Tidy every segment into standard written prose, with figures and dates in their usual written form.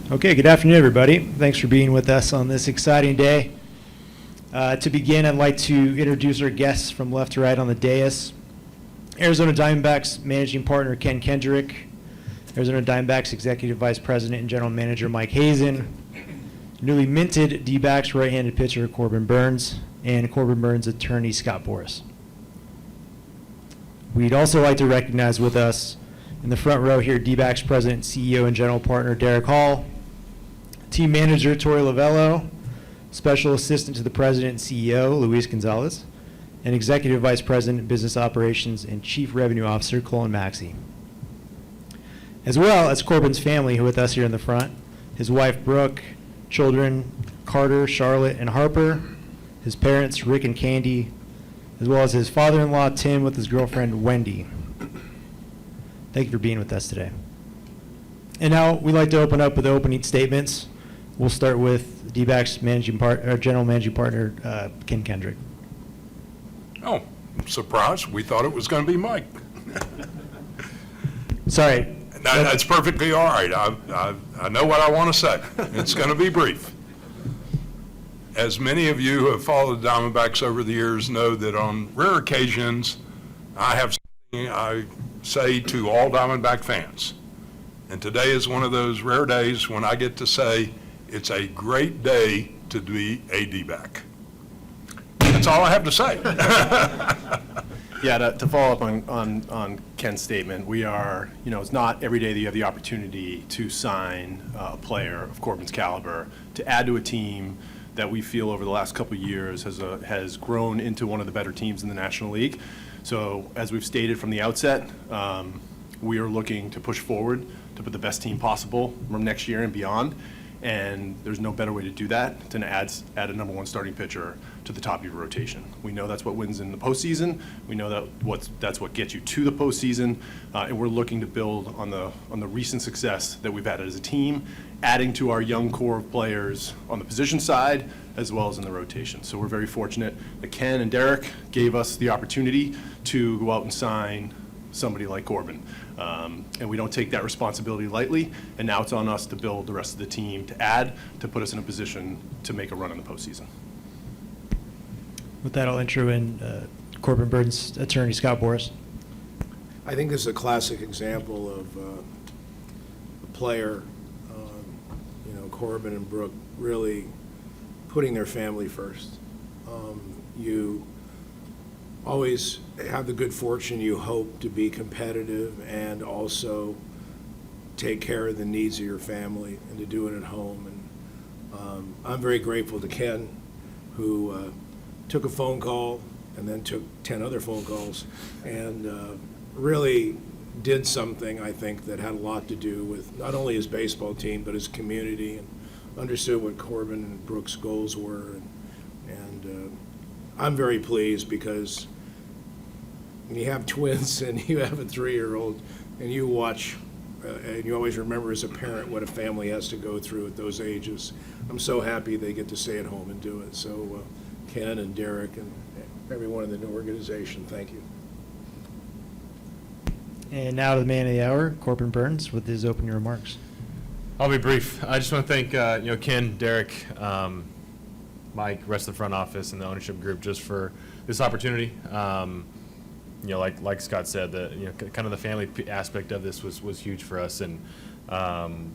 Okay, good afternoon, everybody. Thanks for being with us on this exciting day. To begin, I'd like to introduce our guests from left to right on the dais. Arizona Diamondbacks Managing Partner Ken Kendrick, Arizona Diamondbacks Executive Vice President and General Manager Mike Hazen, newly minted D-backs right-handed pitcher Corbin Burns, and Corbin Burns attorney Scott Boras. We'd also like to recognize with us in the front row here D-backs President, CEO, and General Partner Derek Hall, Team Manager Tori Lavello, Special Assistant to the President and CEO Luis Gonzalez, and Executive Vice President, Business Operations, and Chief Revenue Officer Colin Maxey. As well as Corbin's family who are with us here in the front, his wife Brooke, children Carter, Charlotte, and Harper, his parents Rick and Candy, as well as his father-in-law Tim with his girlfriend Wendy. Thank you for being with us today. And now we'd like to open up with the opening statements. We'll start with D-backs General Managing Partner Ken Kendrick. Oh, surprise. We thought it was going to be Mike. Sorry. That's perfectly all right. I know what I want to say. It's going to be brief. As many of you who have followed the Diamondbacks over the years know that on rare occasions, I have something I say to all Diamondback fans. And today is one of those rare days when I get to say, it's a great day to be a D-back. That's all I have to say. Yeah, to follow up on Ken's statement, we are, it's not every day that you have the opportunity to sign a player of Corbin's caliber to add to a team that we feel over the last couple of years has grown into one of the better teams in the National League. So as we've stated from the outset, we are looking to push forward to put the best team possible from next year and beyond. And there's no better way to do that than to add a number one starting pitcher to the top of your rotation. We know that's what wins in the postseason. We know that's what gets you to the postseason, and we're looking to build on the recent success that we've had as a team, adding to our young core of players on the position side as well as in the rotation. So we're very fortunate that Ken and Derek gave us the opportunity to go out and sign somebody like Corbin. And we don't take that responsibility lightly, and now it's on us to build the rest of the team to add, to put us in a position to make a run in the postseason. With that, I'll intro in Corbin Burns attorney Scott Boras. I think this is a classic example of a player, Corbin and Brooke, really putting their family first. You always have the good fortune, you hope, to be competitive and also take care of the needs of your family and to do it at home. And I'm very grateful to Ken, who took a phone call and then took 10 other phone calls and really did something, I think, that had a lot to do with not only his baseball team but his community, and understood what Corbin and Brooke's goals were. And I'm very pleased because when you have twins and you have a 3-year-old and you watch and you always remember as a parent what a family has to go through at those ages, I'm so happy they get to stay at home and do it. So Ken and Derek and everyone in the new organization, thank you. And now to the man of the hour, Corbin Burns, with his opening remarks. I'll be brief. I just want to thank Ken, Derek, Mike, rest of the front office, and the ownership group just for this opportunity. Like Scott said, kind of the family aspect of this was huge for us, and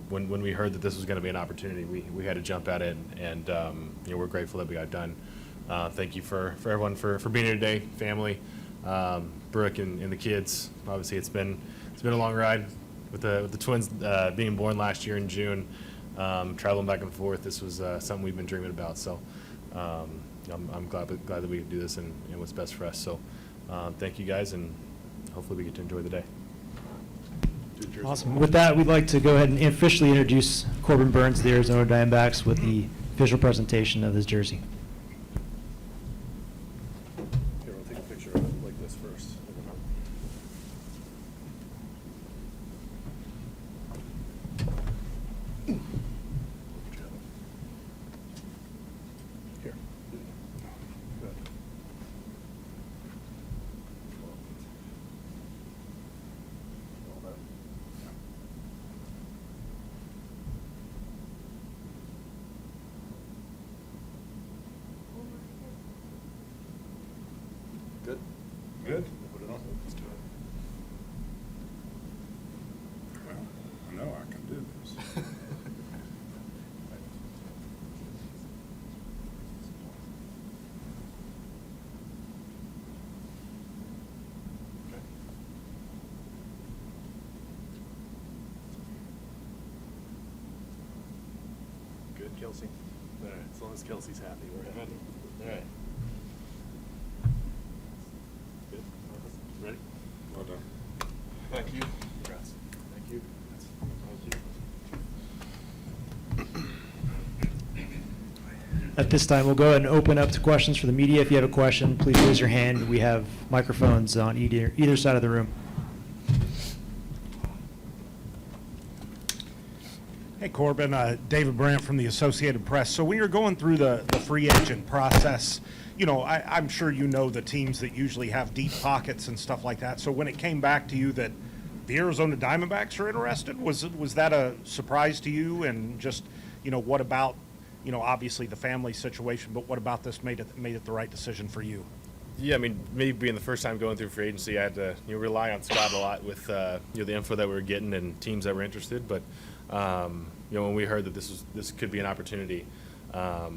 when we heard that this was going to be an opportunity, we had to jump at it, and we're grateful that we got done. Thank you for everyone for being here today, family, Brooke and the kids. Obviously, it's been a long ride with the twins being born last year in June, traveling back and forth. This was something we've been dreaming about. So I'm glad that we could do this and what's best for us. So. Thank you guys, and hopefully we get to enjoy the day. Awesome. With that, we'd like to go ahead and officially introduce Corbin Burns to the Arizona Diamondbacks with the official presentation of his jersey. Here, we'll take a picture of it like this first. Here. Good. Kelsey. All right, as long as Kelsey's happy, we're happy. All right. Good. Ready? Well done. Thank you. Congrats. Thank you. At this time, we'll go ahead and open up to questions for the media. If you have a question, please raise your hand. We have microphones on either side of the room. Hey, Corbin, David Brandt from the Associated Press. So when you're going through the free agent process, you know, I'm sure you know the teams that usually have deep pockets and stuff like that. So when it came back to you that the Arizona Diamondbacks are interested, was that a surprise to you? And just, you know, what about, you know, obviously the family situation, but what about this made it the right decision for you? Yeah, I mean, maybe being the first time going through free agency, I had to rely on Scott a lot with the info that we were getting and teams that were interested. But when we heard that this could be an opportunity, I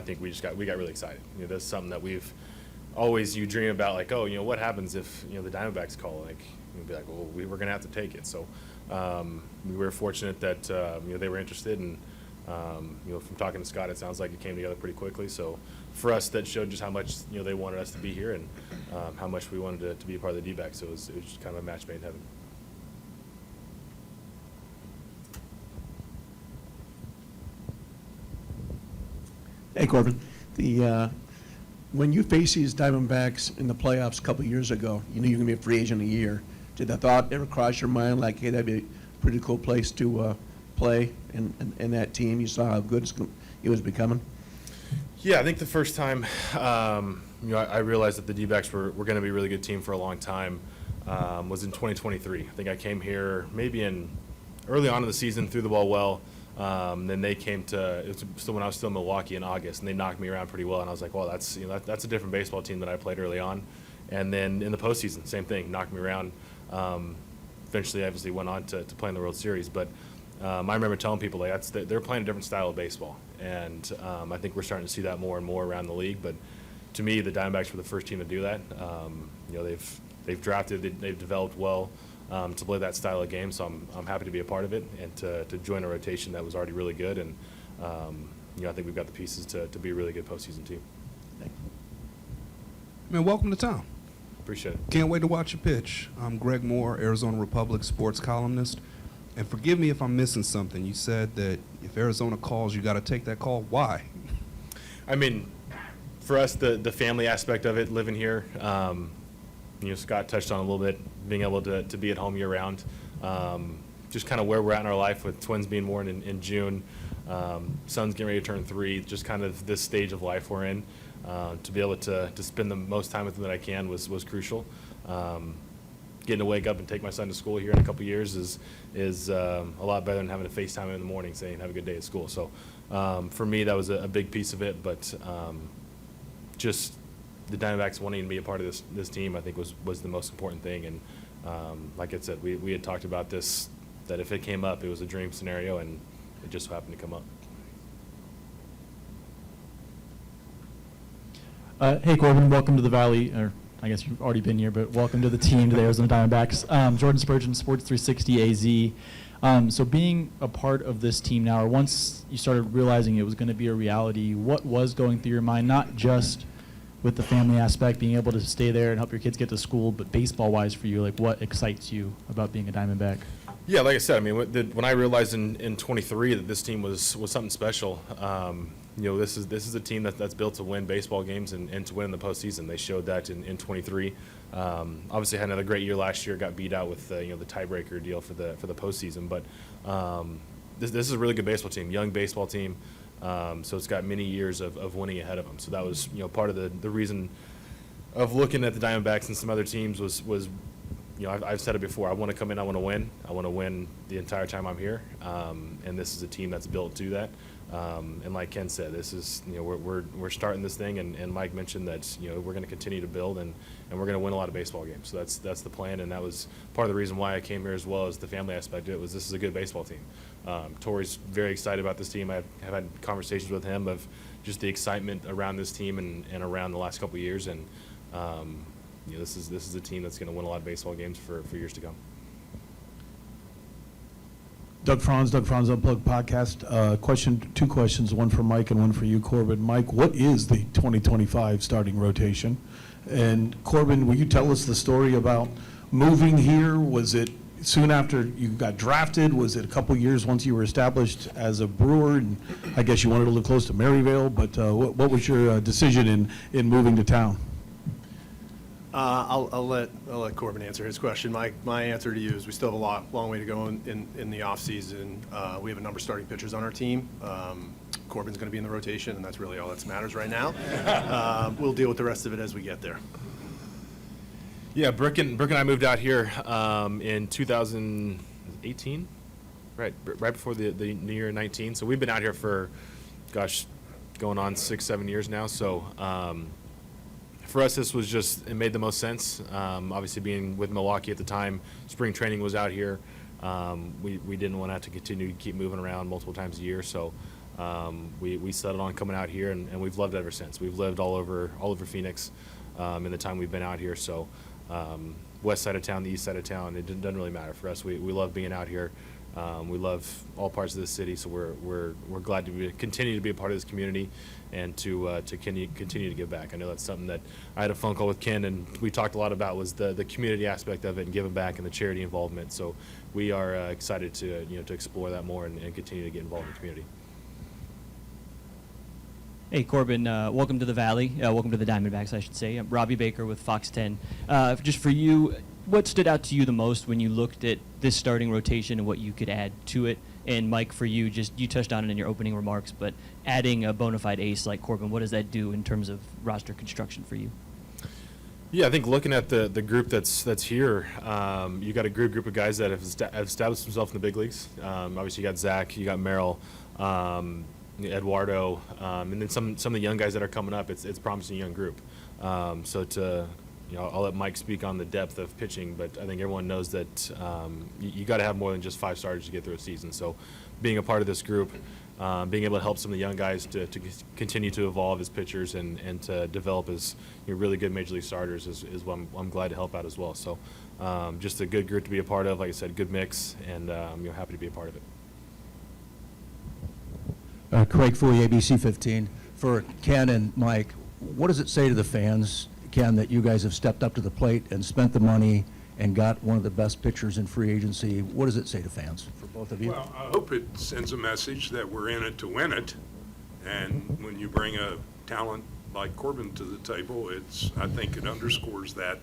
think we got really excited. That's something that we've always dream about. Like, what happens if the Diamondbacks call? Like, we'd be like, well, we're gonna have to take it. So we were fortunate that they were interested, and from talking to Scott, it sounds like it came together pretty quickly. So for us, that showed just how much they wanted us to be here, and how much we wanted to be a part of the D-backs. So it was just kind of a match made in heaven. Hey, Corbin. When you faced these Diamondbacks in the playoffs a couple of years ago, you knew you were going to be a free agent a year. Did that thought ever cross your mind, like, hey, that'd be a pretty cool place to play in that team? You saw how good it was becoming? Yeah, I think the first time I realized that the D-backs were going to be a really good team for a long time was in 2023. I think I came here maybe early on in the season, threw the ball well. Then they came to, it was still when I was still in Milwaukee in August, and they knocked me around pretty well. And I was like, well, that's a different baseball team than I played early on. And then in the postseason, same thing, knocked me around. Eventually, obviously, went on to play in the World Series. But I remember telling people, like, they're playing a different style of baseball. And I think we're starting to see that more and more around the league. But to me, the Diamondbacks were the first team to do that. They've drafted, they've developed well. To play that style of game, so I'm happy to be a part of it and to join a rotation that was already really good, and I think we've got the pieces to be a really good postseason team. Man, welcome to town. Appreciate it. Can't wait to watch you pitch. I'm Greg Moore, Arizona Republic sports columnist, and forgive me if I'm missing something. You said that if Arizona calls, you got to take that call. Why? I mean, for us, the family aspect of it, living here. Scott touched on a little bit, being able to be at home year-round. Just kind of where we're at in our life with twins being born in June, son's getting ready to turn 3, just kind of this stage of life we're in. To be able to spend the most time with them that I can was crucial. Getting to wake up and take my son to school here in a couple years is a lot better than having to FaceTime him in the morning saying, have a good day at school. So for me, that was a big piece of it, but just the Diamondbacks wanting to be a part of this team, I think, was the most important thing. And like I said, we had talked about this, that if it came up, it was a dream scenario, and it just so happened to come up. Hey, Corbin, welcome to the Valley, or I guess you've already been here, but welcome to the team, to the Arizona Diamondbacks. Jordan Spurgeon, Sports 360 AZ. So being a part of this team now, or once you started realizing it was going to be a reality, what was going through your mind, not just with the family aspect, being able to stay there and help your kids get to school, but baseball-wise for you, like what excites you about being a Diamondback? Yeah, like I said, I mean, when I realized in 23 that this team was something special, this is a team that's built to win baseball games and to win in the postseason. They showed that in 23. Obviously, had another great year last year. Got beat out with the tiebreaker deal for the postseason. But this is a really good baseball team, young baseball team. So it's got many years of winning ahead of them. So that was part of the reason of looking at the Diamondbacks and some other teams was I've said it before. I want to come in. I want to win. I want to win the entire time I'm here. And this is a team that's built to that. And like Ken said, this is we're starting this thing. And Mike mentioned that we're going to continue to build and we're going to win a lot of baseball games. So that's the plan. And that was part of the reason why I came here, as well as the family aspect of it. Was this is a good baseball team. Torrey's very excited about this team. I have had conversations with him of just the excitement around this team and around the last couple of years. And this is a team that's going to win a lot of baseball games for years to come. Doug Franz Unplugged Podcast. Two questions, one for Mike and one for you, Corbin. Mike, what is the 2025 starting rotation? And Corbin, will you tell us the story about moving here? Was it soon after you got drafted? Was it a couple years once you were established as a Brewer? And I guess you wanted to live close to Maryvale, but what was your decision in moving to town? I'll let Corbin answer his question. My answer to you is we still have a long way to go in the offseason. We have a number of starting pitchers on our team. Corbin's going to be in the rotation, and that's really all that matters right now. We'll deal with the rest of it as we get there. Yeah, Brooke and I moved out here in 2018, right before the new year 19. So we've been out here for, going on 6-7 years now. So for us, this was just, it made the most sense. Obviously, being with Milwaukee at the time, spring training was out here. We didn't want to have to continue to keep moving around multiple times a year, so we settled on coming out here, and we've loved it ever since. We've lived all over Phoenix in the time we've been out here. So west side of town, the east side of town, it doesn't really matter for us. We love being out here. We love all parts of the city, so we're glad to continue to be a part of this community and to continue to give back. I know that's something that I had a phone call with Ken, and we talked a lot about was the community aspect of it and giving back and the charity involvement. So we are excited to to explore that more and continue to get involved in the community. Hey, Corbin, welcome to the Valley. Welcome to the Diamondbacks, I should say. I'm Robbie Baker with Fox 10. Just for you, what stood out to you the most when you looked at this starting rotation and what you could add to it? And Mike, for you, you touched on it in your opening remarks, but adding a bona fide ace like Corbin, what does that do in terms of roster construction for you? Yeah, I think looking at the group that's here, you got a group of guys that have established themselves in the big leagues. Obviously, you got Zach, you got Merrill, Eduardo, and then some of the young guys that are coming up. It's a promising young group. I'll let Mike speak on the depth of pitching, but I think everyone knows that you got to have more than just 5 starters to get through a season. So being a part of this group, being able to help some of the young guys to continue to evolve as pitchers and to develop as really good major league starters is what I'm glad to help out as well. So just a good group to be a part of. Like I said, good mix, and happy to be a part of it. Craig Fouye, ABC 15. For Ken and Mike, what does it say to the fans, Ken, that you guys have stepped up to the plate and spent the money and got one of the best pitchers in free agency? What does it say to fans for both of you? Well, I hope it sends a message that we're in it to win it. And when you bring a talent like Corbin to the table, I think it underscores that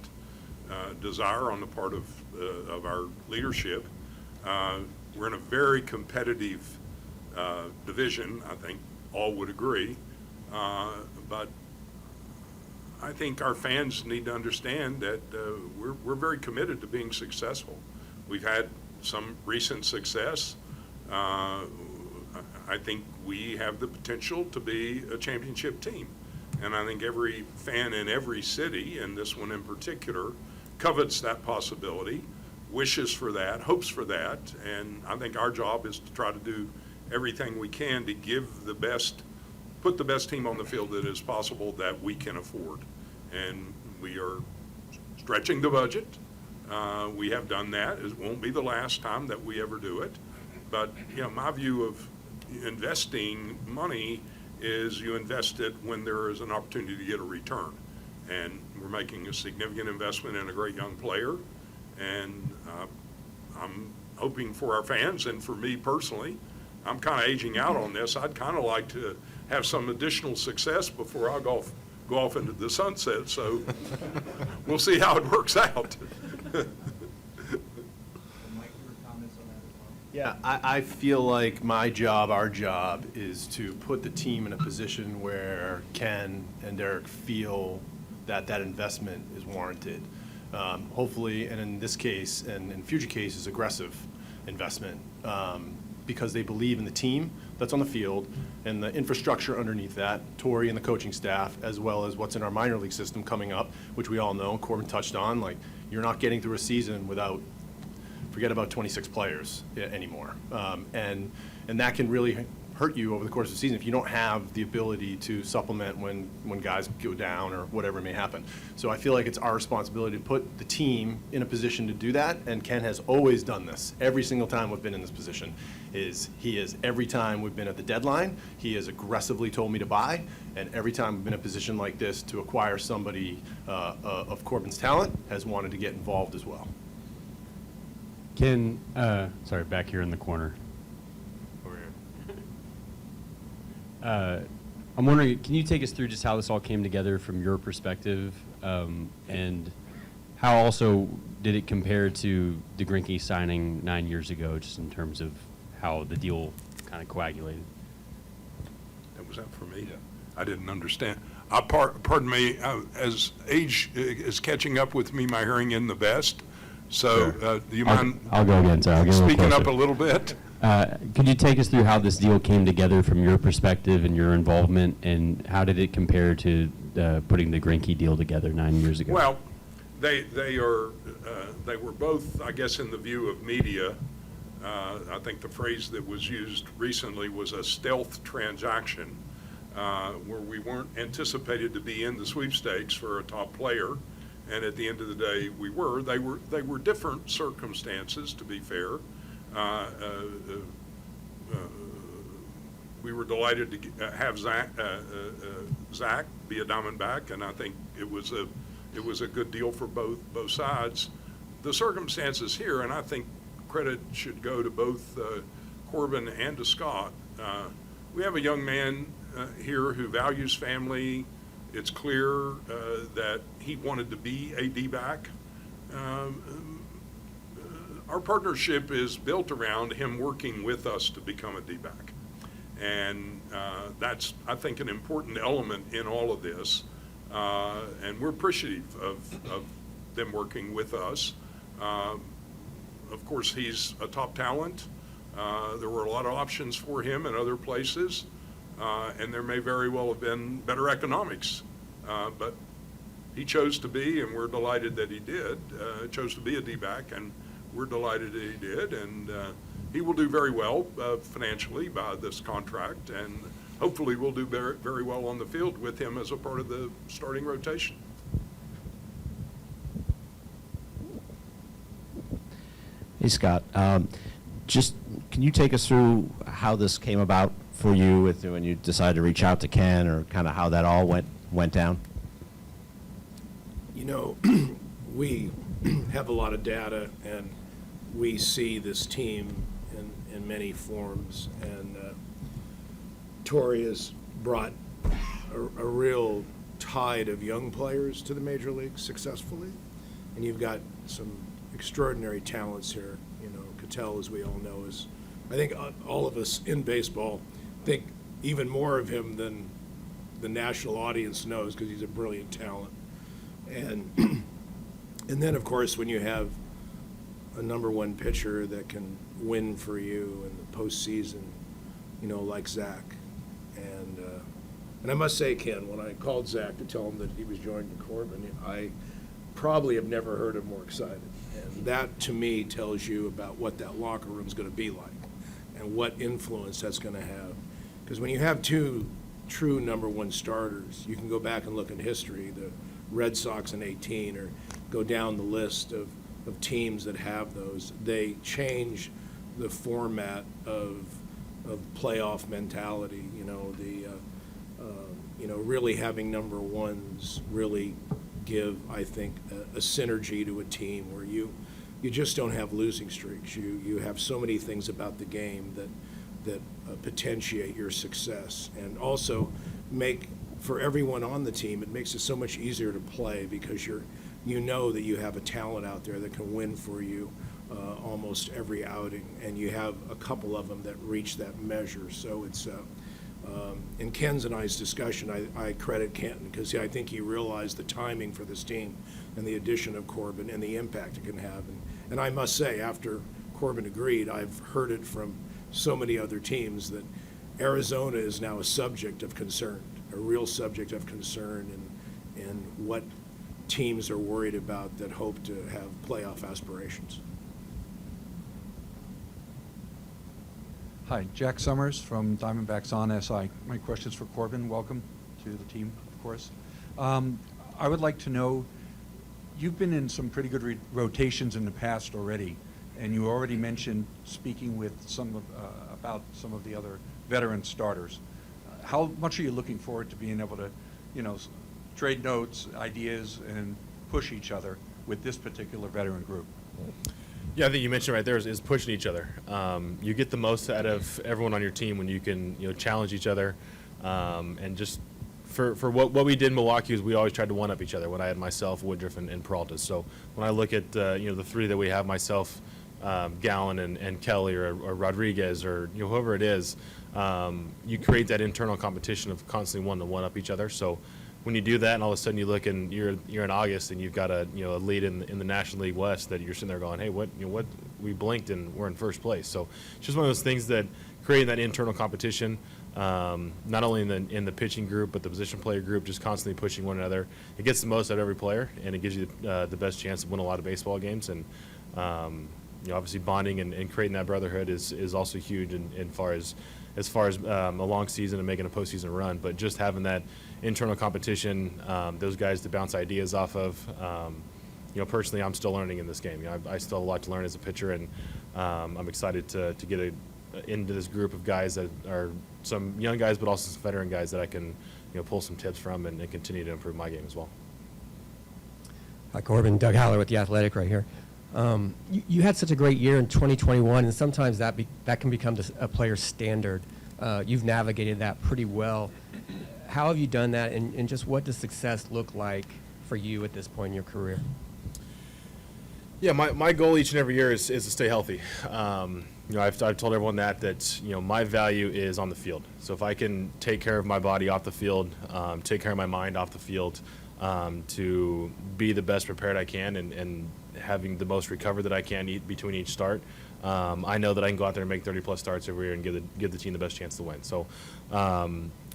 desire on the part of our leadership. We're in a very competitive division, I think all would agree. But I think our fans need to understand that we're very committed to being successful. We've had some recent success. I think we have the potential to be a championship team. And I think every fan in every city, and this one in particular, covets that possibility, wishes for that, hopes for that. And I think our job is to try to do everything we can to put the best team on the field that is possible that we can afford. And we are stretching the budget. We have done that. It won't be the last time that we ever do it. But my view of investing money is you invest it when there is an opportunity to get a return. And we're making a significant investment in a great young player. And I'm hoping for our fans and for me personally, I'm kind of aging out on this. I'd kind of like to have some additional success before I go off into the sunset. So we'll see how it works out. Yeah, I feel like our job is to put the team in a position where Ken and Derek feel that investment is warranted. Hopefully, and in this case, and in future cases, aggressive investment, because they believe in the team that's on the field and the infrastructure underneath that, Torrey and the coaching staff, as well as what's in our minor league system coming up, which we all know, Corbin touched on, like you're not getting through a season forget about 26 players anymore. And that can really hurt you over the course of the season if you don't have the ability to supplement when guys go down or whatever may happen. So I feel like it's our responsibility to put the team in a position to do that, and Ken has always done this. Every single time we've been in this position, every time we've been at the deadline, he has aggressively told me to buy, and every time we've been in a position like this to acquire somebody of Corbin's talent, has wanted to get involved as well. Ken, sorry, back here in the corner. Over here. I'm wondering, can you take us through just how this all came together from your perspective, and how also did it compare to the Greinke signing 9 years ago, just in terms of how the deal kind of coagulated? That was that for me? Yeah. I didn't understand. Pardon me, as age is catching up with me, my hearing isn't the best. So Sure. do you mind I'll go again, sorry. I'll get speaking up a closer. little bit? Could you take us through how this deal came together from your perspective and your involvement, and how did it compare to putting the Greinke deal together 9 years ago? Well, they were both, I guess, in the view of media. I think the phrase that was used recently was a stealth transaction, where we weren't anticipated to be in the sweepstakes for a top player, and at the end of the day, we were. They were different circumstances, to be fair. We were delighted to have Zach be a Diamondback, and I think it was a good deal for both sides. The circumstances here, and I think credit should go to both Corbin and to Scott. We have a young man here who values family. It's clear that he wanted to be a D-back. Our partnership is built around him working with us to become a D-back. And that's, I think, an important element in all of this. And we're appreciative of them working with us. Of course, he's a top talent. There were a lot of options for him in other places. And there may very well have been better economics. But he chose to be, and we're delighted that he did, chose to be a D-back, and we're delighted that he did. And he will do very well financially by this contract, and hopefully we'll do very, very well on the field with him as a part of the starting rotation. Hey, Scott. Just can you take us through how this came about for you when you decided to reach out to Ken, or kind of how that all went down? You know, we have a lot of data, and we see this team in many forms, and Torrey has brought a real tide of young players to the major leagues successfully, and you've got some extraordinary talents here. You know, Cattell, as we all know, is, I think all of us in baseball think even more of him than the national audience knows, because he's a brilliant talent. And then, of course, when you have a number one pitcher that can win for you in the postseason, you know, like Zach. And I must say, Ken, when I called Zach to tell him that he was joining Corbin, I probably have never heard him more excited. And that, to me, tells you about what that locker room's going to be like and what influence that's going to have. Because when you have two true number one starters, you can go back and look in history, the Red Sox in 18, or go down the list of teams that have those. They change the format of playoff mentality. You know, really having number ones really give, I think, a synergy to a team where you just don't have losing streaks. You have so many things about the game that potentiate your success, and also make, for everyone on the team, it makes it so much easier to play, because you know that you have a talent out there that can win for you almost every outing, and you have a couple of them that reach that measure. So it's in Ken's and I's discussion, I credit Ken, because I think he realized the timing for this team and the addition of Corbin and the impact it can have. And I must say, after Corbin agreed, I've heard it from so many other teams that Arizona is now a subject of concern, a real subject of concern, and what teams are worried about that hope to have playoff aspirations. Hi, Jack Summers from Diamondbacks on SI. My question is for Corbin. Welcome to the team, of course. I would like to know, you've been in some pretty good rotations in the past already, and you already mentioned speaking with about some of the other veteran starters. How much are you looking forward to being able to, trade notes, ideas, and push each other with this particular veteran group? Yeah, I think you mentioned right there is pushing each other. You get the most out of everyone on your team when you can challenge each other, and just for what we did in Milwaukee is we always tried to one up each other. When I had myself, Woodruff, and Peralta. So when I look at the three that we have, myself, Gallen, and Kelly, or Rodriguez, or whoever it is, you create that internal competition of constantly wanting to one up each other. So when you do that, and all of a sudden you look and you're in August and you've got a lead in the National League West, that you're sitting there going, hey, what we blinked and we're in first place. So it's just one of those things that creating that internal competition, not only in the pitching group but the position player group, just constantly pushing one another. It gets the most out of every player, and it gives you the best chance to win a lot of baseball games. And obviously bonding and creating that brotherhood is also huge as far as a long season and making a postseason run. But just having that internal competition, those guys to bounce ideas off of. Personally, I'm still learning in this game. I still have a lot to learn as a pitcher, and I'm excited to get into this group of guys that are some young guys, but also some veteran guys that I can pull some tips from and continue to improve my game as well. Hi, Corbin. Doug Haller with The Athletic right here. You had such a great year in 2021, and sometimes that can become a player's standard. You've navigated that pretty well. How have you done that, and just what does success look like for you at this point in your career? Yeah, my goal each and every year is to stay healthy. I've told everyone that my value is on the field. So if I can take care of my body off the field, take care of my mind off the field, to be the best prepared I can and having the most recovered that I can between each start, I know that I can go out there and make 30-plus starts every year and give the team the best chance to win. So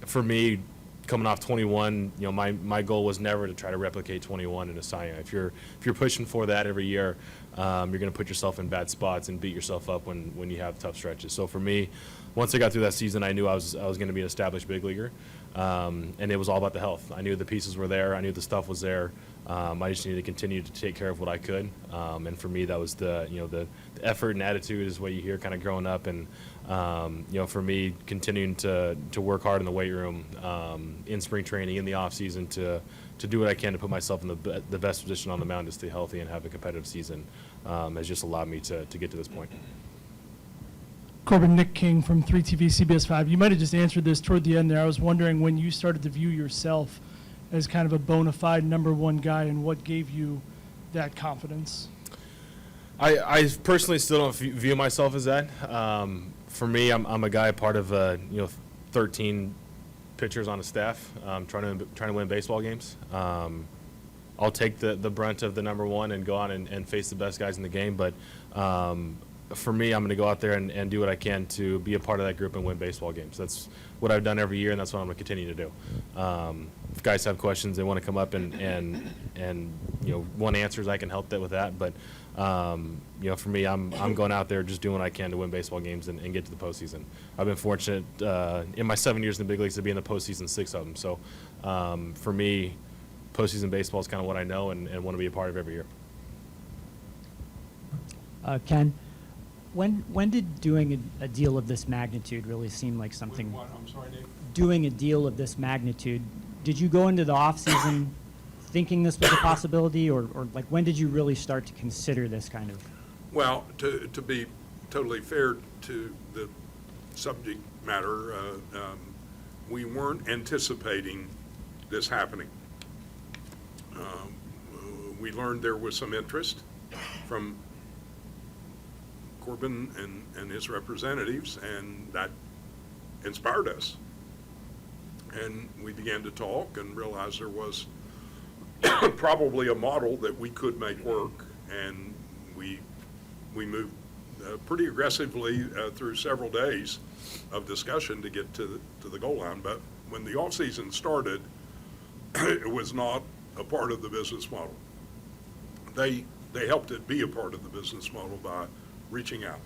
for me, coming off 21, my goal was never to try to replicate 21 in a Cy Young. If you're pushing for that every year, you're going to put yourself in bad spots and beat yourself up when you have tough stretches. So for me, once I got through that season, I knew I was going to be an established big leaguer, and it was all about the health. I knew the pieces were there. I knew the stuff was there. I just needed to continue to take care of what I could, and for me, that was the effort and attitude is what you hear kind of growing up, and for me, continuing to work hard in the weight room, in spring training, in the off season, to do what I can to put myself in the best position on the mound to stay healthy and have a competitive season, has just allowed me to get to this point. Corbin, Nick King from 3TV CBS 5. You might have just answered this toward the end there. I was wondering when you started to view yourself as kind of a bona fide number one guy, and what gave you that confidence? I personally still don't view myself as that. For me, I'm a guy part of 13 pitchers on a staff, trying to win baseball games. I'll take the brunt of the number one and go out and face the best guys in the game, but for me, I'm going to go out there and do what I can to be a part of that group and win baseball games. That's what I've done every year, and that's what I'm going to continue to do. If guys have questions, they want to come up and want answers, I can help with that. But for me, I'm going out there just doing what I can to win baseball games and get to the postseason. I've been fortunate in my 7 years in the big leagues to be in the postseason 6 of them. So for me, postseason baseball is kind of what I know and want to be a part of every year. Ken, when did doing a deal of this magnitude really seem like something? What? I'm sorry, Dave. Doing a deal of this magnitude, did you go into the offseason thinking this was a possibility, or like when did you really start to consider this kind of? Well, to be totally fair to the subject matter, we weren't anticipating this happening. We learned there was some interest from Corbin and his representatives, and that inspired us. And we began to talk and realized there was probably a model that we could make work, and we moved pretty aggressively through several days of discussion to get to the goal line. But when the off season started, it was not a part of the business model. They helped it be a part of the business model by reaching out.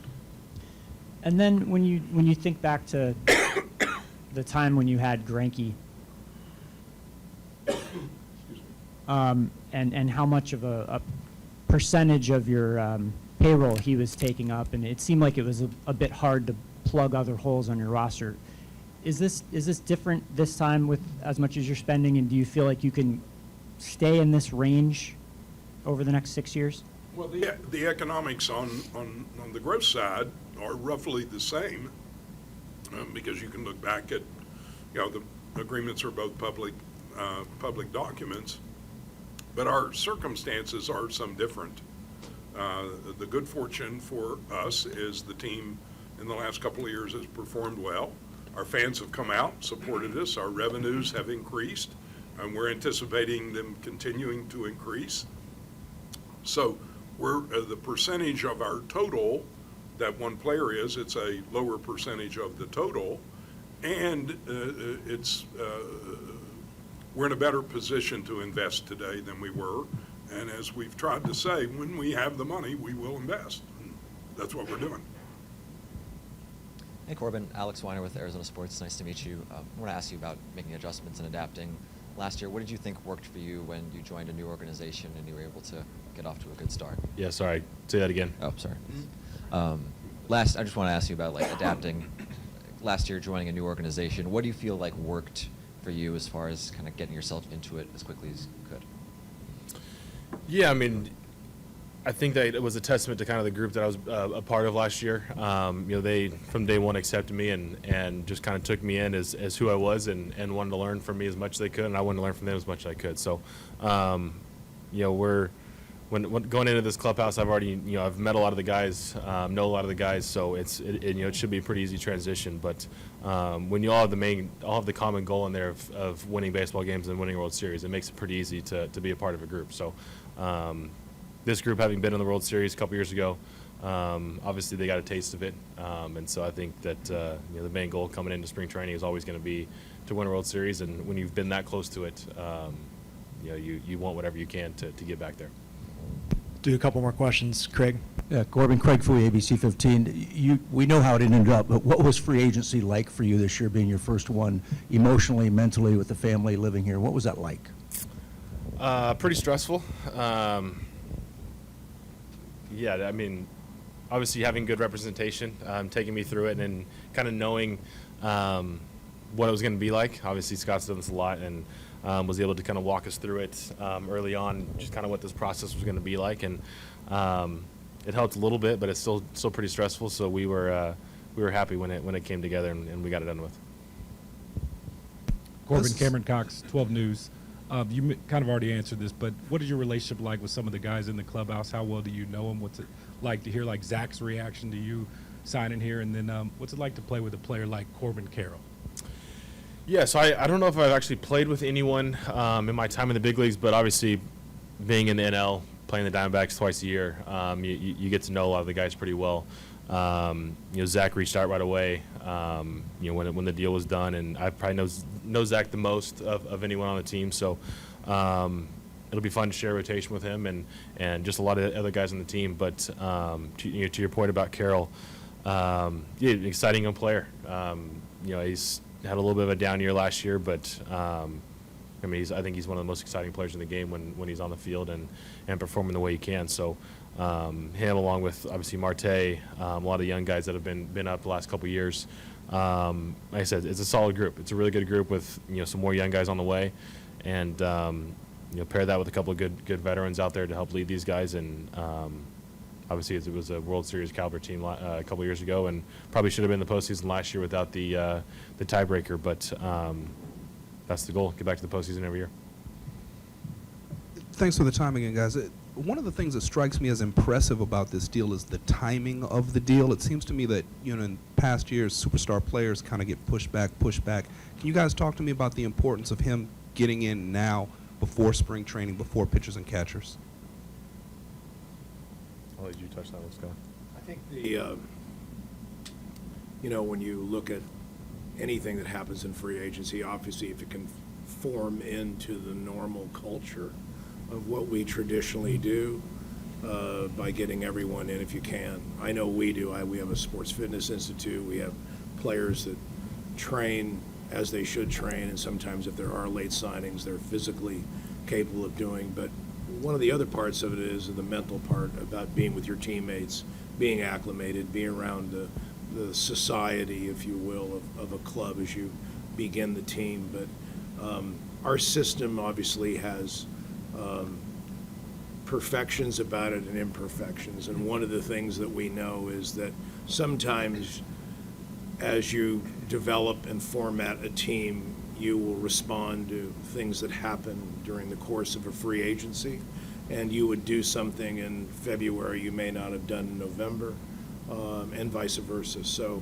And then when you think back to the time when you had Greinke, and how much of a percentage of your payroll he was taking up, and it seemed like it was a bit hard to plug other holes on your roster. Is this different this time with as much as you're spending, and do you feel like you can stay in this range over the next 6 years? Well, the economics on the growth side are roughly the same, because you can look back at, the agreements are both public documents, but our circumstances are some different. The good fortune for us is the team in the last couple of years has performed well. Our fans have come out, supported us, our revenues have increased, and we're anticipating them continuing to increase. So we're the percentage of our total that one player is, it's a lower percentage of the total, and we're in a better position to invest today than we were. And as we've tried to say, when we have the money, we will invest. And that's what we're doing. Hey Corbin, Alex Weiner with Arizona Sports. Nice to meet you. I want to ask you about making adjustments and adapting. Last year, what did you think worked for you when you joined a new organization and you were able to get off to a good start? Yeah, sorry. Say that again. Oh, sorry. I just want to ask you about adapting. Last year, joining a new organization, what do you feel like worked for you as far as kind of getting yourself into it as quickly as you could? Yeah, I mean, I think that it was a testament to kind of the group that I was a part of last year. They from day one accepted me and just kind of took me in as who I was and wanted to learn from me as much as they could, and I wanted to learn from them as much as I could. So, when going into this clubhouse, I've already I've met a lot of the guys, know a lot of the guys, so it should be a pretty easy transition. But when you all have the common goal in there of winning baseball games and winning World Series, it makes it pretty easy to be a part of a group. So. This group, having been in the World Series a couple years ago, obviously they got a taste of it, and so I think that the main goal coming into spring training is always going to be to win a World Series, and when you've been that close to it, you want whatever you can to get back there. Do a couple more questions, Craig. Yeah, Corbin, Craig Fooey, ABC 15. We know how it ended up, but what was free agency like for you this year, being your first one, emotionally, mentally, with the family living here? What was that like? Pretty stressful. Yeah, I mean, obviously having good representation, taking me through it, and kind of knowing what it was going to be like. Obviously, Scott's done this a lot and was able to kind of walk us through it early on, just kind of what this process was going to be like, and it helped a little bit, but it's still pretty stressful. So we were happy when it came together and we got it done with. Corbin, Cameron Cox, 12 News. You kind of already answered this, but what is your relationship like with some of the guys in the clubhouse? How well do you know them? What's it like to hear Zach's reaction to you signing here? And then what's it like to play with a player like Corbin Carroll? Yeah, so I don't know if I've actually played with anyone in my time in the big leagues, but obviously being in the NL, playing the Diamondbacks twice a year, you get to know a lot of the guys pretty well. Zach reached out right away, when the deal was done, and I probably know Zach the most of anyone on the team. So it'll be fun to share a rotation with him and just a lot of other guys on the team. But to your point about Carroll, exciting young player. He's had a little bit of a down year last year, but I think he's one of the most exciting players in the game when he's on the field and performing the way he can. So. Him, along with obviously Marte, a lot of young guys that have been up the last couple of years. Like I said, it's a solid group. It's a really good group with some more young guys on the way, and pair that with a couple of good veterans out there to help lead these guys. And obviously, it was a World Series caliber team a couple of years ago, and probably should have been in the postseason last year without the tiebreaker. But that's the goal: get back to the postseason every year. Thanks for the time again, guys. One of the things that strikes me as impressive about this deal is the timing of the deal. It seems to me that, in past years, superstar players kind of get pushed back. Can you guys talk to me about the importance of him getting in now before spring training, before pitchers and catchers? I'll let you touch that one, Scott. I think when you look at anything that happens in free agency, obviously if it can form into the normal culture of what we traditionally do, by getting everyone in if you can. I know we do. We have a sports fitness institute. We have players that train as they should train, and sometimes if there are late signings, they're physically capable of doing. But one of the other parts of it is the mental part about being with your teammates, being acclimated, being around the society, if you will, of a club as you begin the team. But our system obviously has perfections about it and imperfections. And one of the things that we know is that sometimes as you develop and format a team, you will respond to things that happen during the course of a free agency, and you would do something in February you may not have done in November, and vice versa. So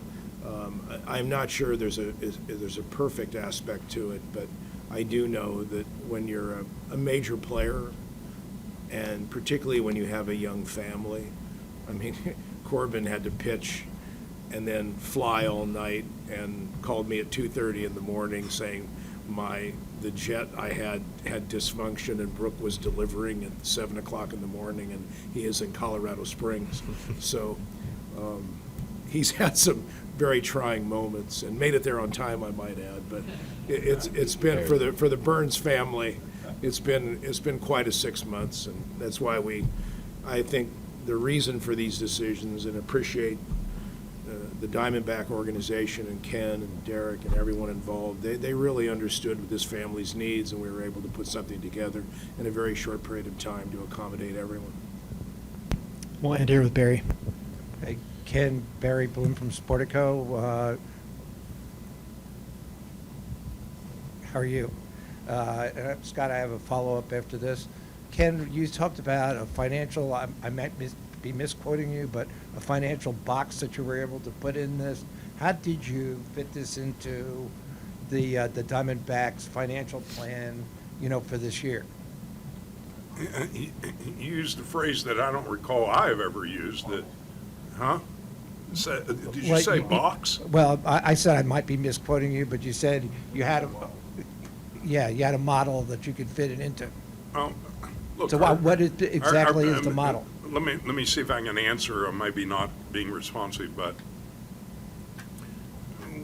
I'm not sure there's a perfect aspect to it, but I do know that when you're a major player, and particularly when you have a young family, I mean, Corbin had to pitch and then fly all night and called me at 2:30 in the morning saying the jet I had dysfunction and Brooke was delivering at 7 o'clock in the morning, and he is in Colorado Springs. So he's had some very trying moments and made it there on time, I might add. But it's been for the Burns family, it's been quite a 6 months, and that's why I think the reason for these decisions, and appreciate the Diamondback organization and Ken and Derek and everyone involved, they really understood this family's needs, and we were able to put something together in a very short period of time to accommodate everyone. We'll end here with Barry. Hey, Ken, Barry Bloom from Sportico. How are you? Scott, I have a follow-up after this. Ken, you talked about a financial, I might be misquoting you, but a financial box that you were able to put in this. How did you fit this into the Diamondbacks financial plan, for this year? You used a phrase that I don't recall I have ever used. Did you say box? Well, I said I might be misquoting you, but you said you had a model that you could fit it into. Look, So what is the model? Let me see if I can answer. I'm maybe not being responsive, but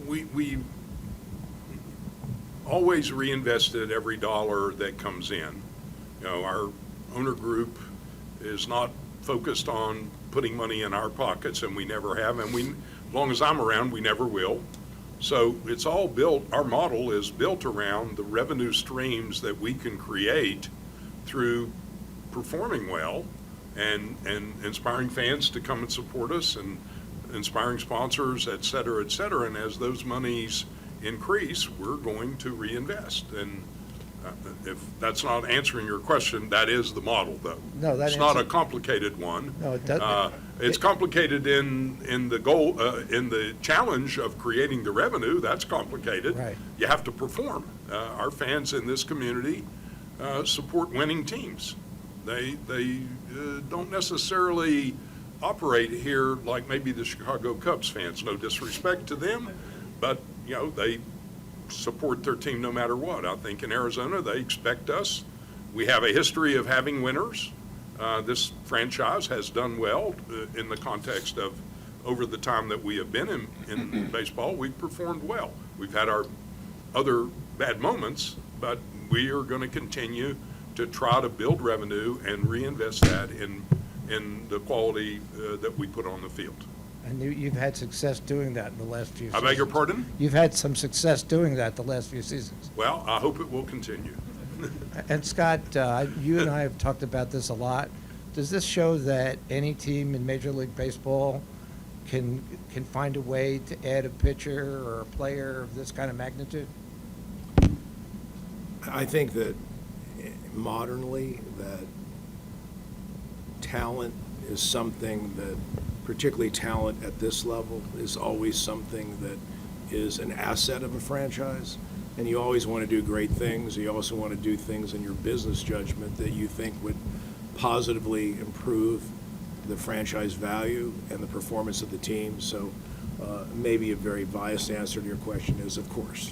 we always reinvested every dollar that comes in. Our owner group is not focused on putting money in our pockets, and we never have, and as long as I'm around, we never will. So it's all built, our model is built around the revenue streams that we can create through performing well and inspiring fans to come and support us, and inspiring sponsors, et cetera, et cetera. And as those monies increase, we're going to reinvest. And if that's not answering your question, that is the model, though. No, it's not a complicated one. No, it doesn't. It's complicated in the goal, in the challenge of creating the revenue. That's complicated. Right. You have to perform. Our fans in this community support winning teams. They don't necessarily operate here like maybe the Chicago Cubs fans. No disrespect to them, but they support their team no matter what. I think in Arizona they expect us. We have a history of having winners. This franchise has done well in the context of over the time that we have been in baseball. We've performed well. We've had our other bad moments, but we are going to continue to try to build revenue and reinvest that in the quality that we put on the field. And you've had success doing that in the last few seasons. I beg your pardon? You've had some success doing that the last few seasons. Well, I hope it will continue. And Scott, you and I have talked about this a lot. Does this show that any team in Major League Baseball can find a way to add a pitcher or a player of this kind of magnitude? I think that modernly that talent is something that, particularly talent at this level, is always something that is an asset of a franchise. And you always want to do great things. You also want to do things in your business judgment that you think would positively improve the franchise value and the performance of the team. So maybe a very biased answer to your question is, of course.